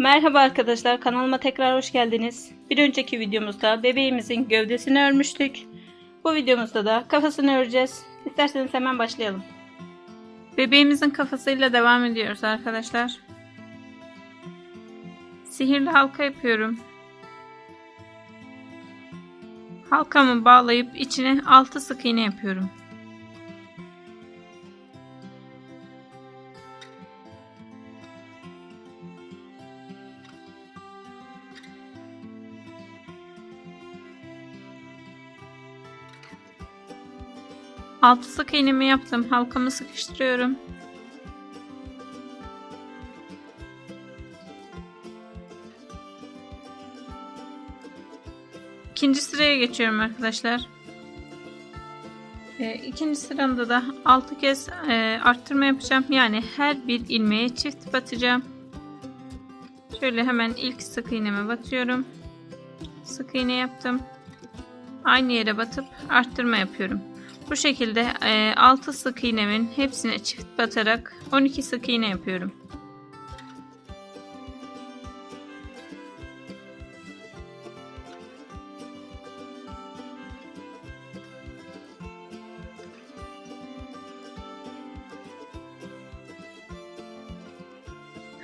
Merhaba arkadaşlar, kanalıma tekrar hoş geldiniz. Bir önceki videomuzda bebeğimizin gövdesini örmüştük. Bu videomuzda da kafasını öreceğiz. İsterseniz hemen başlayalım. Bebeğimizin kafasıyla devam ediyoruz arkadaşlar. Sihirli halka yapıyorum. Halkamı bağlayıp içine 6 sık iğne yapıyorum. Altı sık iğnemi yaptım. Halkamı sıkıştırıyorum. İkinci sıraya geçiyorum arkadaşlar. İkinci sıramda da 6 kez arttırma yapacağım. Yani her bir ilmeğe çift batacağım. Şöyle hemen ilk sık iğneme batıyorum. Sık iğne yaptım. Aynı yere batıp arttırma yapıyorum. Bu şekilde 6 sık iğnemin hepsine çift batarak 12 sık iğne yapıyorum.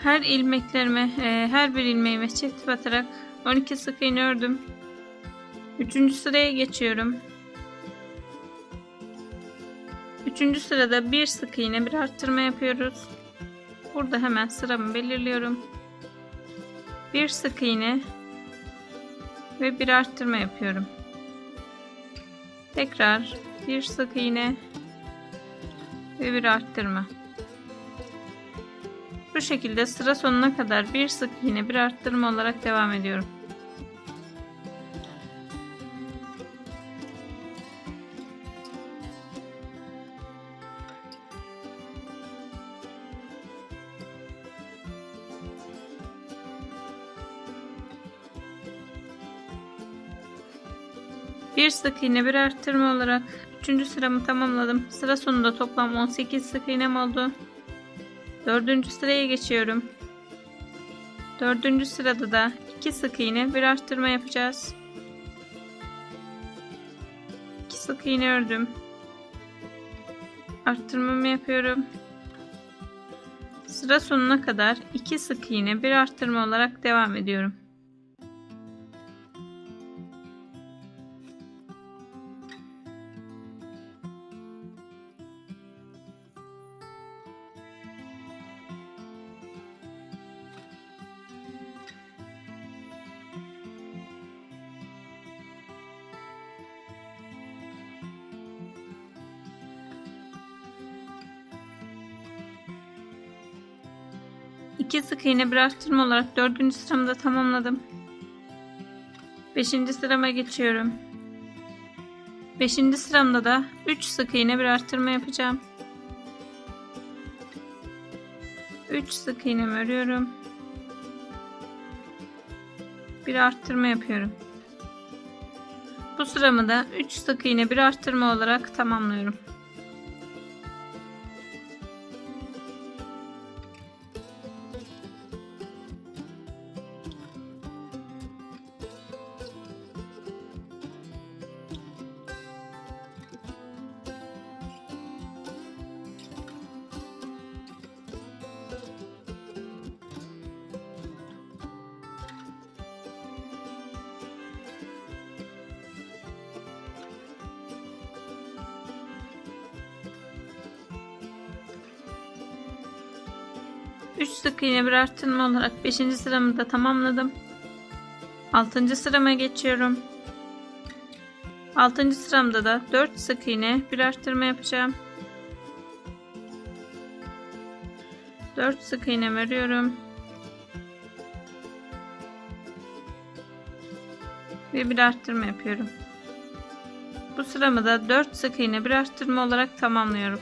Her bir ilmeğime çift batarak 12 sık iğne ördüm. 3. sıraya geçiyorum. 3. sırada bir sık iğne bir arttırma yapıyoruz. Burada hemen sıramı belirliyorum. Bir sık iğne ve bir arttırma yapıyorum. Tekrar bir sık iğne ve bir arttırma. Bu şekilde sıra sonuna kadar bir sık iğne bir arttırma olarak devam ediyorum. Bir sık iğne bir arttırma olarak 3. sıramı tamamladım. Sıra sonunda toplam 18 sık iğnem oldu. 4. sıraya geçiyorum. 4. sırada da 2 sık iğne bir arttırma yapacağız. 2 sık iğne ördüm. Arttırmamı yapıyorum. Sıra sonuna kadar 2 sık iğne bir arttırma olarak devam ediyorum. İki sık iğne bir arttırma olarak 4. sıramı da tamamladım. 5. sırama geçiyorum. 5. sıramda da 3 sık iğne bir arttırma yapacağım. 3 sık iğnemi örüyorum. Bir arttırma yapıyorum. Bu sıramı da 3 sık iğne bir arttırma olarak tamamlıyorum. Üç sık iğne bir arttırma olarak 5. sıramı da tamamladım. 6. sırama geçiyorum. 6. sıramda da 4 sık iğne bir arttırma yapacağım. 4 sık iğne örüyorum. Ve bir arttırma yapıyorum. Bu sıramı da 4 sık iğne bir arttırma olarak tamamlıyorum.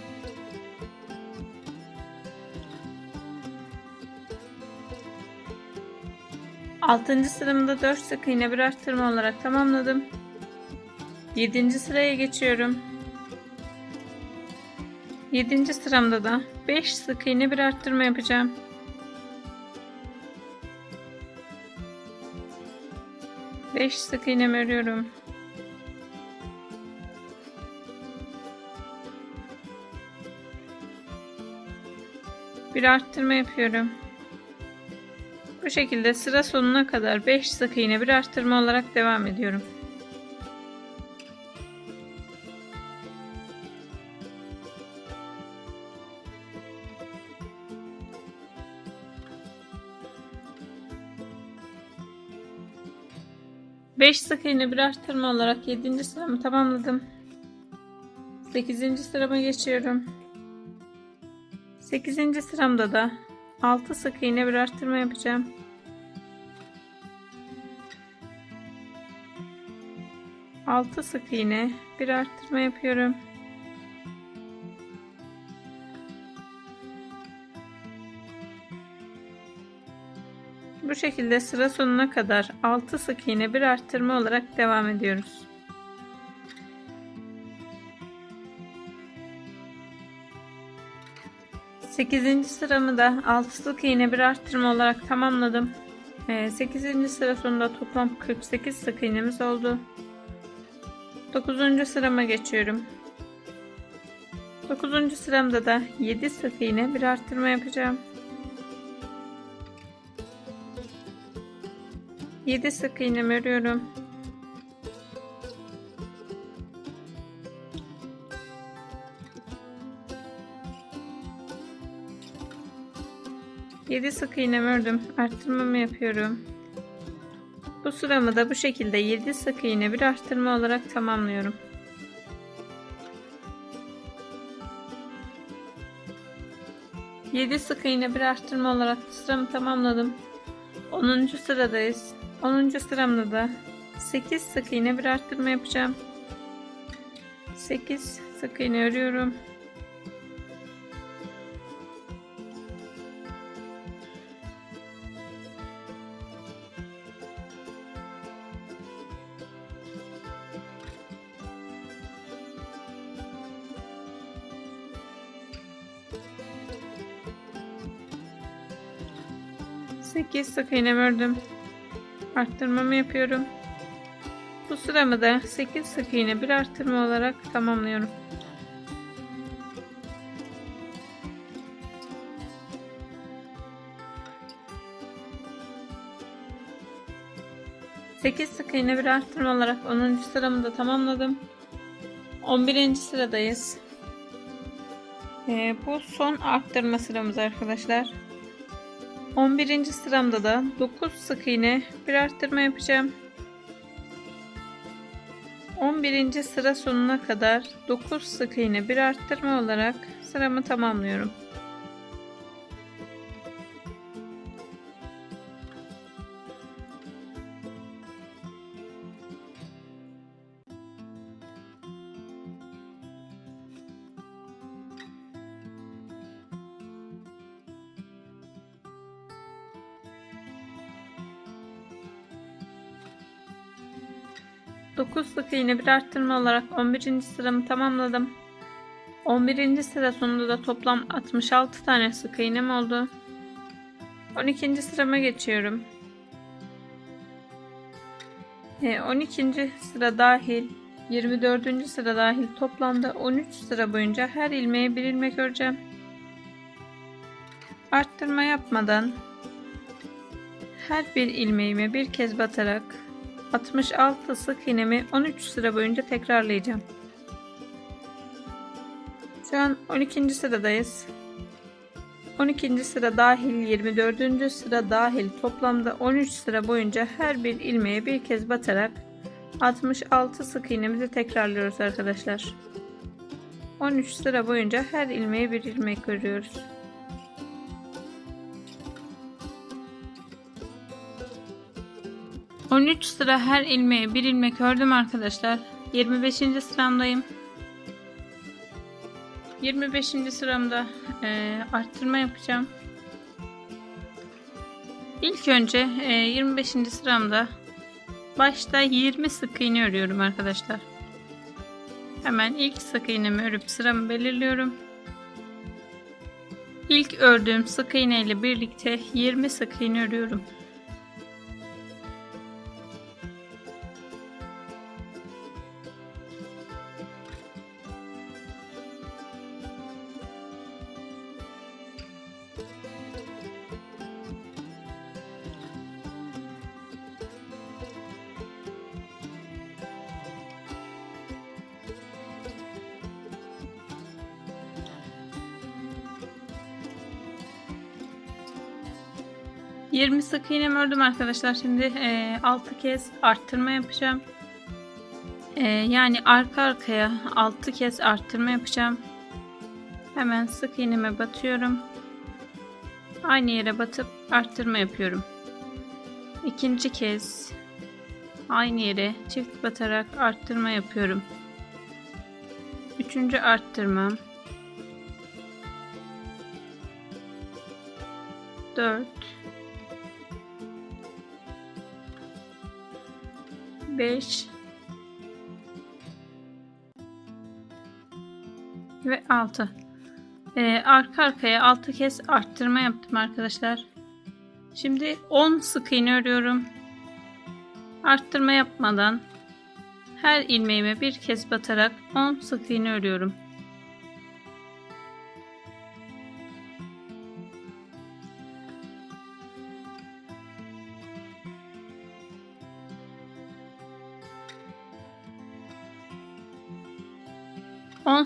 Altıncı sıramda 4 sık iğne bir arttırma olarak tamamladım. 7. sıraya geçiyorum. 7. sıramda da 5 sık iğne bir arttırma yapacağım. 5 sık iğnemi örüyorum. Bir arttırma yapıyorum. Bu şekilde sıra sonuna kadar 5 sık iğne bir arttırma olarak devam ediyorum. Beş sık iğne bir arttırma olarak 7. sıramı tamamladım. 8. sırama geçiyorum. 8. sıramda da 6 sık iğne bir arttırma yapacağım. Altı sık iğne bir arttırma yapıyorum. Bu şekilde sıra sonuna kadar 6 sık iğne bir arttırma olarak devam ediyoruz. Sekizinci sıramı da 6 sık iğne bir arttırma olarak tamamladım. 8. sıra sonunda toplam 48 sık iğnemiz oldu. 9. sırama geçiyorum. 9. sıramda da 7 sık iğne bir arttırma yapacağım. 7 sık iğnemi örüyorum. Yedi sık iğnemi ördüm. Arttırmamı yapıyorum. Bu sıramı da bu şekilde 7 sık iğne bir arttırma olarak tamamlıyorum. Yedi sık iğne bir arttırma olarak sıramı tamamladım. 10. sıradayız. 10. sıramda da 8 sık iğne bir arttırma yapacağım. 8 sık iğne örüyorum. Sekiz sık iğne ördüm. Arttırmamı yapıyorum. Bu sıramı da 8 sık iğne bir arttırma olarak tamamlıyorum. Sekiz sık iğne bir arttırma olarak 10. sıramı da tamamladım. 11. sıradayız. Bu son arttırma sıramız arkadaşlar. 11. sıramda da 9 sık iğne bir arttırma yapacağım. 11. sıra sonuna kadar 9 sık iğne bir arttırma olarak sıramı tamamlıyorum. Dokuz sık iğne bir arttırma olarak 11. sıramı tamamladım. 11. sıra sonunda da toplam 66 tane sık iğnem oldu. 12. sırama geçiyorum. 12. sıra dahil 24. sıra dahil toplamda 13 sıra boyunca her ilmeğe bir ilmek öreceğim. Arttırma yapmadan her bir ilmeğime bir kez batarak 66 sık iğnemi 13 sıra boyunca tekrarlayacağım. Şu an 12. sıradayız. 12. sıra dahil 24. sıra dahil toplamda 13 sıra boyunca her bir ilmeğe bir kez batarak 66 sık iğnemizi tekrarlıyoruz arkadaşlar. 13 sıra boyunca her ilmeğe bir ilmek örüyoruz. ...13 sıra her ilmeğe bir ilmek ördüm arkadaşlar. 25. sıramdayım. 25. sıramda arttırma yapacağım. İlk önce 25. sıramda başta 20 sık iğne örüyorum arkadaşlar. Hemen ilk sık iğnemi örüp sıramı belirliyorum. İlk ördüğüm sık iğne ile birlikte 20 sık iğne örüyorum. 20 sık iğnemi ördüm arkadaşlar. Şimdi 6 kez arttırma yapacağım. Yani arka arkaya 6 kez arttırma yapacağım. Hemen sık iğneme batıyorum. Aynı yere batıp arttırma yapıyorum. İkinci kez aynı yere çift batarak arttırma yapıyorum. Üçüncü arttırmam. 4 5 ve 6. Arka arkaya 6 kez arttırma yaptım arkadaşlar. Şimdi 10 sık iğne örüyorum. Arttırma yapmadan her ilmeğime bir kez batarak 10 sık iğne örüyorum.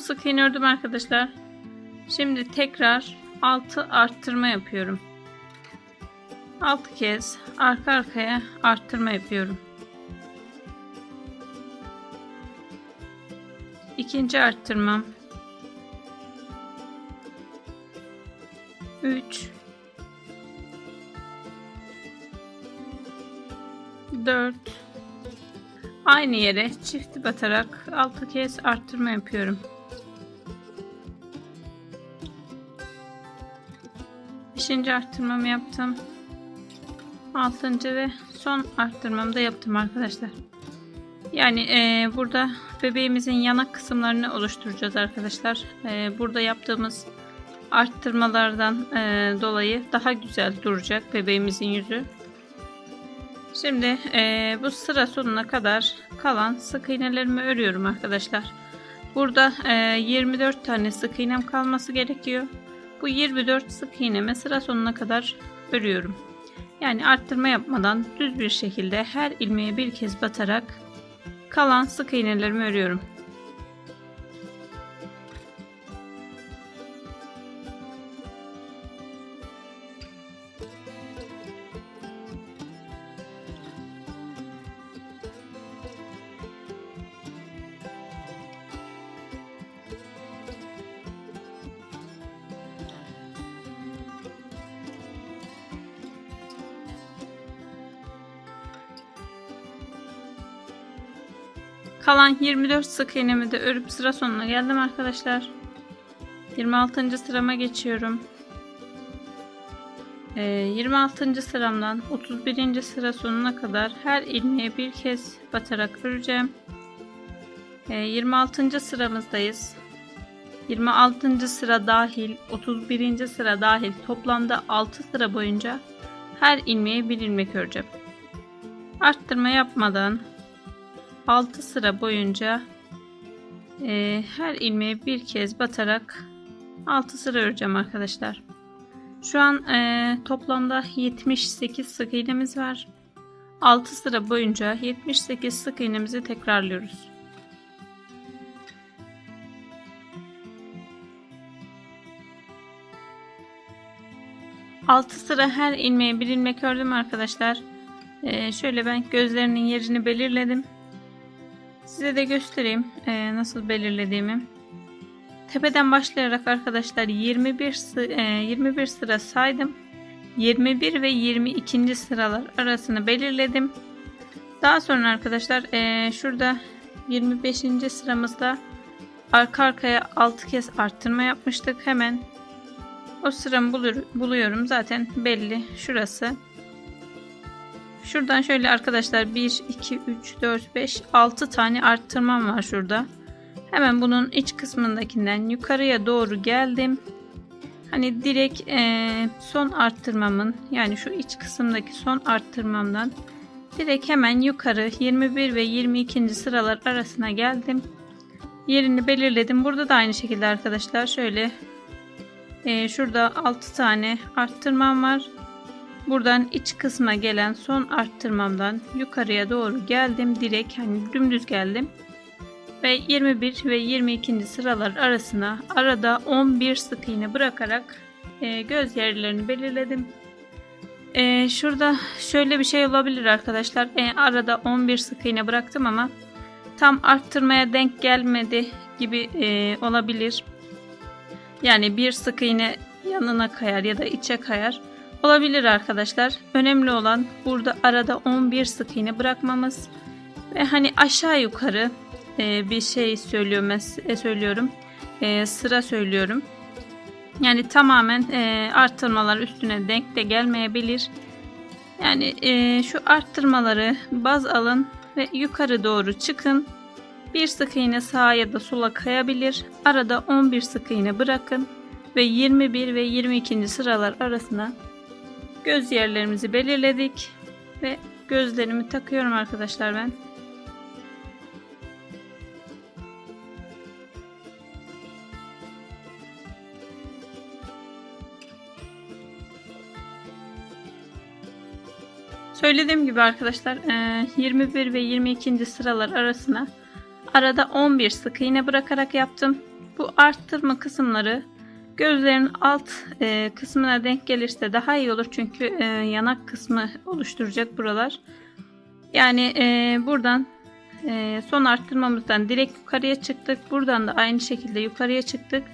Sık iğne ördüm arkadaşlar. Şimdi tekrar 6 arttırma yapıyorum. 6 kez arka arkaya arttırma yapıyorum. İkinci arttırmam. 3 4 Aynı yere çift batarak 6 kez arttırma yapıyorum. 5. arttırmamı yaptım. 6. ve son arttırmamı da yaptım arkadaşlar. Yani burada bebeğimizin yanak kısımlarını oluşturacağız arkadaşlar. Burada yaptığımız arttırmalardan dolayı daha güzel duracak bebeğimizin yüzü. Şimdi bu sıra sonuna kadar kalan sık iğnelerimi örüyorum arkadaşlar. Burada 24 tane sık iğnem kalması gerekiyor. Bu 24 sık iğnemi sıra sonuna kadar örüyorum. Yani arttırma yapmadan düz bir şekilde her ilmeğe bir kez batarak kalan sık iğnelerimi örüyorum. Kalan 24 sık iğnemi de örüp sıra sonuna geldim arkadaşlar. 26. sırama geçiyorum. 26. sıramdan 31. sıra sonuna kadar her ilmeğe bir kez batarak öreceğim. 26. sıramızdayız. 26. sıra dahil 31. sıra dahil toplamda 6 sıra boyunca her ilmeğe bir ilmek öreceğim. Arttırma yapmadan 6 sıra boyunca her ilmeğe bir kez batarak 6 sıra öreceğim arkadaşlar. Şu an toplamda 78 sık iğnemiz var. 6 sıra boyunca 78 sık iğnemizi tekrarlıyoruz. Altı sıra her ilmeğe bir ilmek ördüm arkadaşlar. Şöyle ben gözlerinin yerini belirledim. Size de göstereyim nasıl belirlediğimi. Tepeden başlayarak arkadaşlar 21 sıra saydım. 21 ve 22. sıralar arasını belirledim. Daha sonra arkadaşlar şurada 25. sıramızda arka arkaya 6 kez arttırma yapmıştık. Hemen o sıramı buluyorum. Zaten belli şurası. Şuradan şöyle arkadaşlar 1, 2, 3, 4, 5, 6 tane arttırmam var şurada. Hemen bunun iç kısmındakinden yukarıya doğru geldim. Hani direkt son arttırmamın, yani şu iç kısımdaki son arttırmamdan direkt hemen yukarı 21 ve 22. sıralar arasına geldim. Yerini belirledim. Burada da aynı şekilde arkadaşlar şöyle şurada 6 tane arttırmam var. Buradan iç kısma gelen son arttırmamdan yukarıya doğru geldim. Direkt hani dümdüz geldim. Ve 21 ve 22. sıralar arasına arada 11 sık iğne bırakarak göz yerlerini belirledim. Şurada şöyle bir şey olabilir arkadaşlar. Arada 11 sık iğne bıraktım ama tam arttırmaya denk gelmedi gibi olabilir. Yani bir sık iğne yanına kayar ya da içe kayar. Olabilir arkadaşlar. Önemli olan burada arada 11 sık iğne bırakmamız ve hani aşağı yukarı bir şey söylüyorum. Sıra söylüyorum. Yani tamamen arttırmalar üstüne denk de gelmeyebilir. Yani şu arttırmaları baz alın ve yukarı doğru çıkın. Bir sık iğne sağa ya da sola kayabilir. Arada 11 sık iğne bırakın ve 21 ve 22. sıralar arasına göz yerlerimizi belirledik ve gözlerimi takıyorum arkadaşlar ben. Söylediğim gibi arkadaşlar 21 ve 22. sıralar arasına arada 11 sık iğne bırakarak yaptım. Bu arttırma kısımları gözlerin alt kısmına denk gelirse daha iyi olur. Çünkü yanak kısmı oluşturacak buralar. Yani buradan son arttırmamızdan direkt yukarıya çıktık. Buradan da aynı şekilde yukarıya çıktık.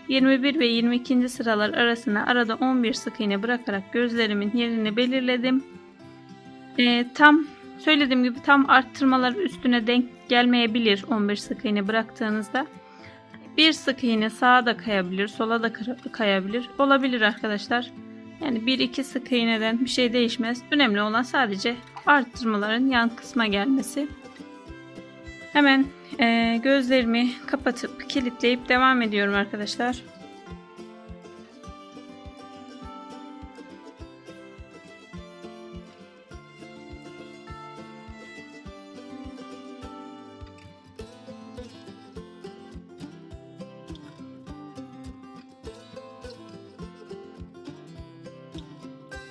21 ve 22. sıralar arasına arada 11 sık iğne bırakarak gözlerimin yerini belirledim. Tam söylediğim gibi tam arttırmalar üstüne denk gelmeyebilir 11 sık iğne bıraktığınızda. Bir sık iğne sağa da kayabilir, sola da kayabilir. Olabilir arkadaşlar. Yani 1-2 sık iğneden bir şey değişmez. Önemli olan sadece arttırmaların yan kısma gelmesi. Hemen gözlerimi kapatıp kilitleyip devam ediyorum arkadaşlar.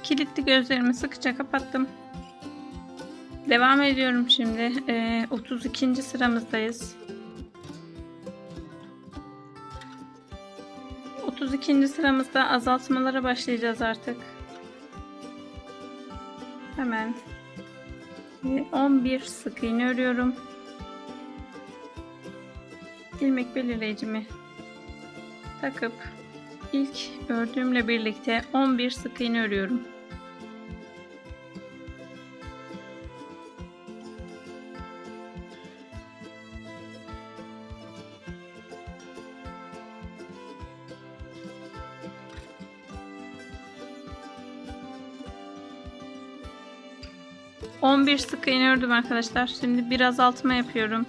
Kilitli gözlerimi sıkıca kapattım. Devam ediyorum şimdi. 32. sıramızdayız. 32. sıramızda azaltmalara başlayacağız artık. Hemen 11 sık iğne örüyorum. İlmek belirleyicimi takıp ilk ördüğümle birlikte 11 sık iğne örüyorum. ...11 sık iğne ördüm arkadaşlar. Şimdi bir azaltma yapıyorum.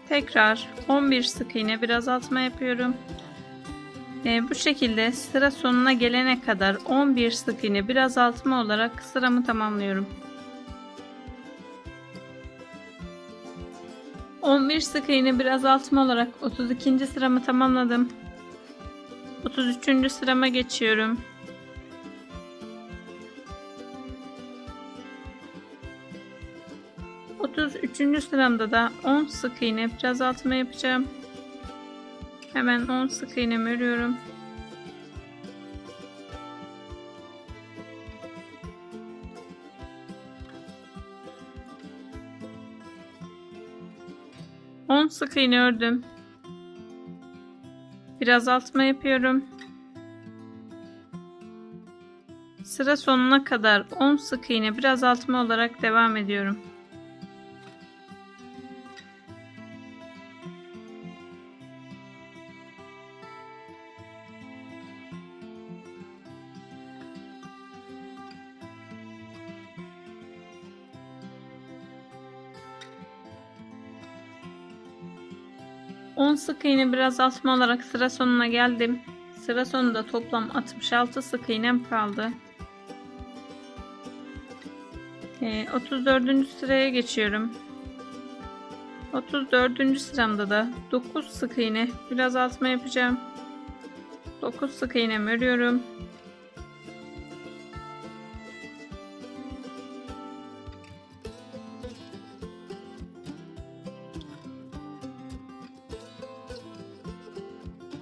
Tekrar 11 sık iğne bir azaltma yapıyorum. Bu şekilde sıra sonuna gelene kadar 11 sık iğne bir azaltma olarak sıramı tamamlıyorum. 11 sık iğne bir azaltma olarak 32. sıramı tamamladım. 33. sırama geçiyorum. Üçüncü sıramda da 10 sık iğne bir azaltma yapacağım. Hemen 10 sık iğnemi örüyorum. On sık iğne ördüm. Bir azaltma yapıyorum. Sıra sonuna kadar 10 sık iğne bir azaltma olarak devam ediyorum. On sık iğne bir azaltma olarak sıra sonuna geldim. Sıra sonunda toplam 66 sık iğnem kaldı. 34. sıraya geçiyorum. 34. sıramda da 9 sık iğne bir azaltma yapacağım. 9 sık iğnemi örüyorum.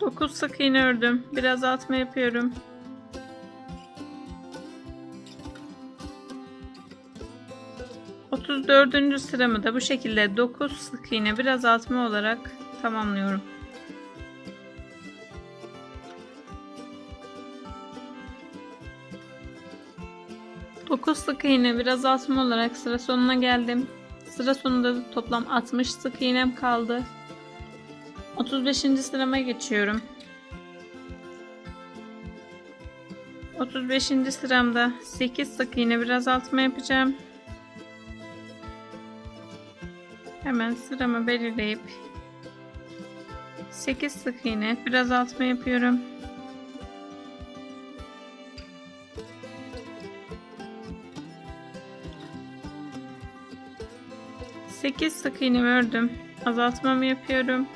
9 sık iğne ördüm. Bir azaltma yapıyorum. ...34. sıramı da bu şekilde 9 sık iğne bir azaltma olarak tamamlıyorum. Dokuz sık iğne bir azaltma olarak sıra sonuna geldim. Sıra sonunda da toplam 60 sık iğnem kaldı. 35. sırama geçiyorum. 35. sıramda 8 sık iğne bir azaltma yapacağım. Hemen sıramı belirleyip 8 sık iğne bir azaltma yapıyorum. Sekiz sık iğne ördüm. Azaltmamı yapıyorum.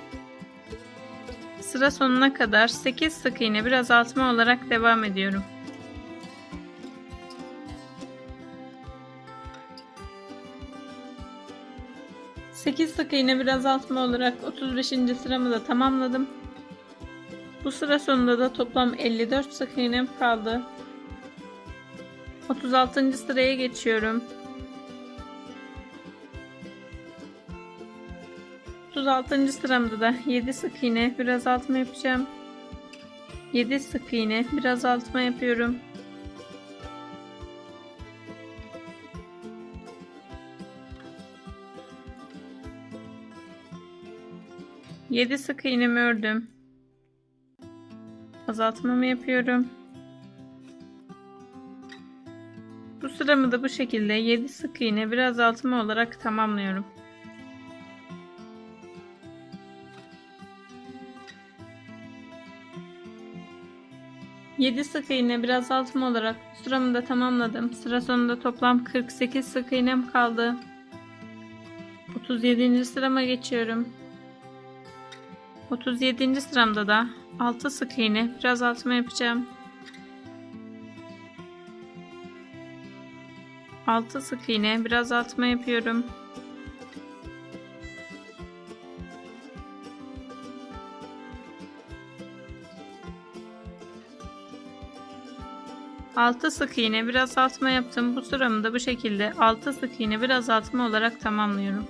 Sıra sonuna kadar 8 sık iğne bir azaltma olarak devam ediyorum. Sekiz sık iğne bir azaltma olarak 35. sıramı da tamamladım. Bu sıra sonunda da toplam 54 sık iğnem kaldı. 36. sıraya geçiyorum. 36. sıramda da 7 sık iğne bir azaltma yapacağım. 7 sık iğne bir azaltma yapıyorum. Yedi sık iğnemi ördüm. Azaltmamı yapıyorum. Bu sıramı da bu şekilde 7 sık iğne bir azaltma olarak tamamlıyorum. Yedi sık iğne bir azaltma olarak sıramı da tamamladım. Sıra sonunda toplam 48 sık iğnem kaldı. 37. sırama geçiyorum. 37. sıramda da 6 sık iğne bir azaltma yapacağım. 6 sık iğne bir azaltma yapıyorum. Altı sık iğne bir azaltma yaptım. Bu sıramı da bu şekilde 6 sık iğne bir azaltma olarak tamamlıyorum.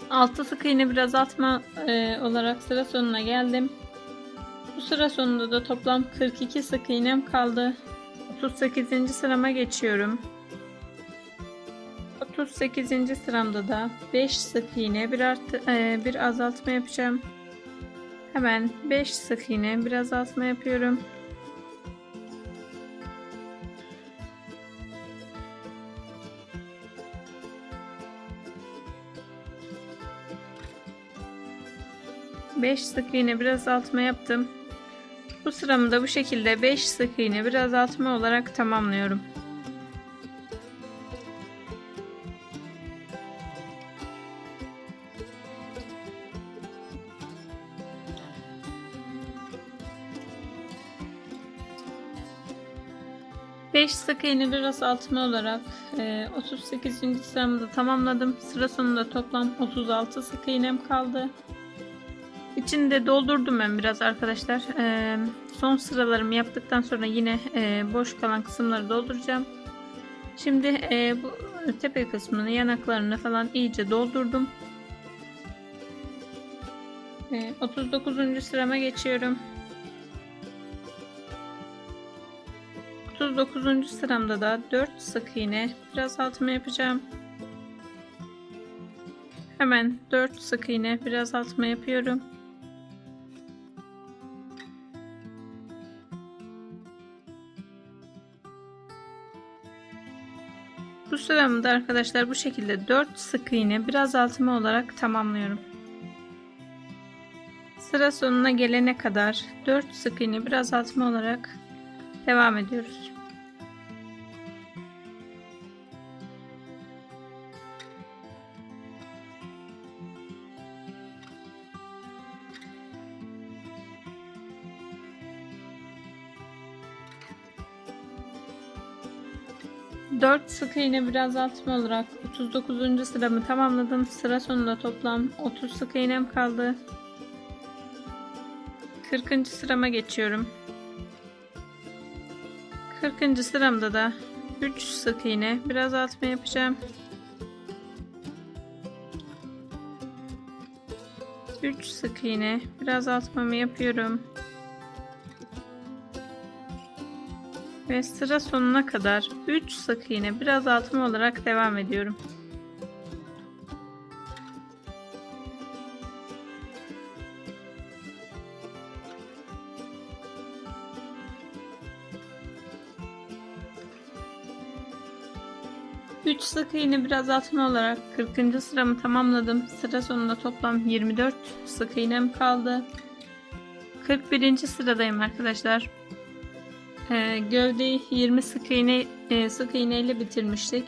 Altı sık iğne bir azaltma olarak sıra sonuna geldim. Bu sıra sonunda da toplam 42 sık iğnem kaldı. 38. sırama geçiyorum. 38. sıramda da 5 sık iğne bir azaltma yapacağım. Hemen 5 sık iğne bir azaltma yapıyorum. Beş sık iğne bir azaltma yaptım. Bu sıramı da bu şekilde 5 sık iğne bir azaltma olarak tamamlıyorum. Beş sık iğne bir azaltma olarak 38. sıramı da tamamladım. Sıra sonunda toplam 36 sık iğnem kaldı. İçini de doldurdum ben biraz arkadaşlar. Son sıralarımı yaptıktan sonra yine boş kalan kısımları dolduracağım. Şimdi bu tepe kısmını, yanaklarını falan iyice doldurdum. 39. sırama geçiyorum. 39. sıramda da 4 sık iğne bir azaltma yapacağım. Hemen 4 sık iğne bir azaltma yapıyorum. Bu sıramı da arkadaşlar bu şekilde 4 sık iğne bir azaltma olarak tamamlıyorum. Sıra sonuna gelene kadar 4 sık iğne bir azaltma olarak devam ediyoruz. 4 sık iğne bir azaltma olarak 39. sıramı tamamladım. Sıra sonunda toplam 30 sık iğnem kaldı. 40. sırama geçiyorum. 40. sıramda da 3 sık iğne bir azaltma yapacağım. 3 sık iğne bir azaltmamı yapıyorum. Ve sıra sonuna kadar 3 sık iğne bir azaltma olarak devam ediyorum. Üç sık iğne bir azaltma olarak 40. sıramı tamamladım. Sıra sonunda toplam 24 sık iğnem kaldı. 41. sıradayım arkadaşlar. Gövdeyi 20 sık iğne ile bitirmiştik.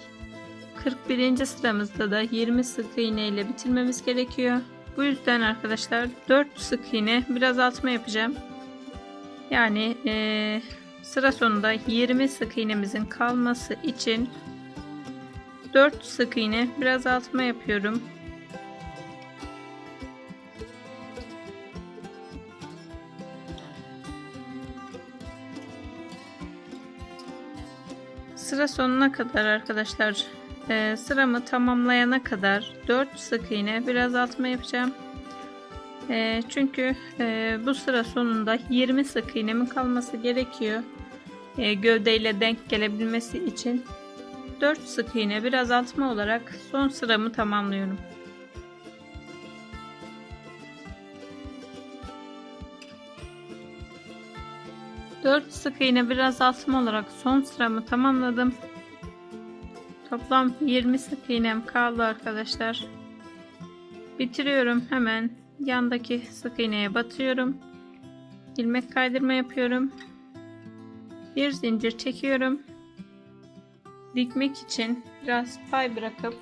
41. sıramızda da 20 sık iğne ile bitirmemiz gerekiyor. Bu yüzden arkadaşlar 4 sık iğne bir azaltma yapacağım. Yani sıra sonunda 20 sık iğnemizin kalması için 4 sık iğne bir azaltma yapıyorum. Sıra sonuna kadar arkadaşlar, sıramı tamamlayana kadar 4 sık iğne bir azaltma yapacağım. Çünkü bu sıra sonunda 20 sık iğnemin kalması gerekiyor. Gövdeyle denk gelebilmesi için 4 sık iğne bir azaltma olarak son sıramı tamamlıyorum. Dört sık iğne bir azaltma olarak son sıramı tamamladım. Toplam 20 sık iğnem kaldı arkadaşlar. Bitiriyorum, hemen yandaki sık iğneye batıyorum. İlmek kaydırma yapıyorum. Bir zincir çekiyorum. Dikmek için biraz pay bırakıp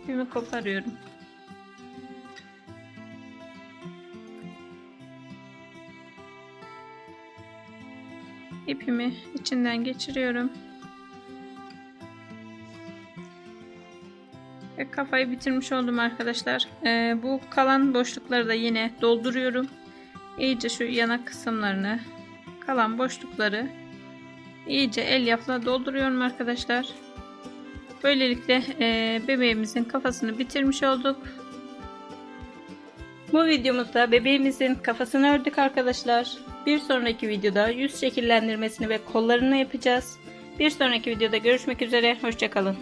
ipimi koparıyorum. İpimi içinden geçiriyorum. Ve kafayı bitirmiş oldum arkadaşlar. Bu kalan boşlukları da yine dolduruyorum. İyice şu yanak kısımlarını, kalan boşlukları iyice elyafla dolduruyorum arkadaşlar. Böylelikle bebeğimizin kafasını bitirmiş olduk. Bu videomuzda bebeğimizin kafasını ördük arkadaşlar. Bir sonraki videoda yüz şekillendirmesini ve kollarını yapacağız. Bir sonraki videoda görüşmek üzere. Hoşça kalın.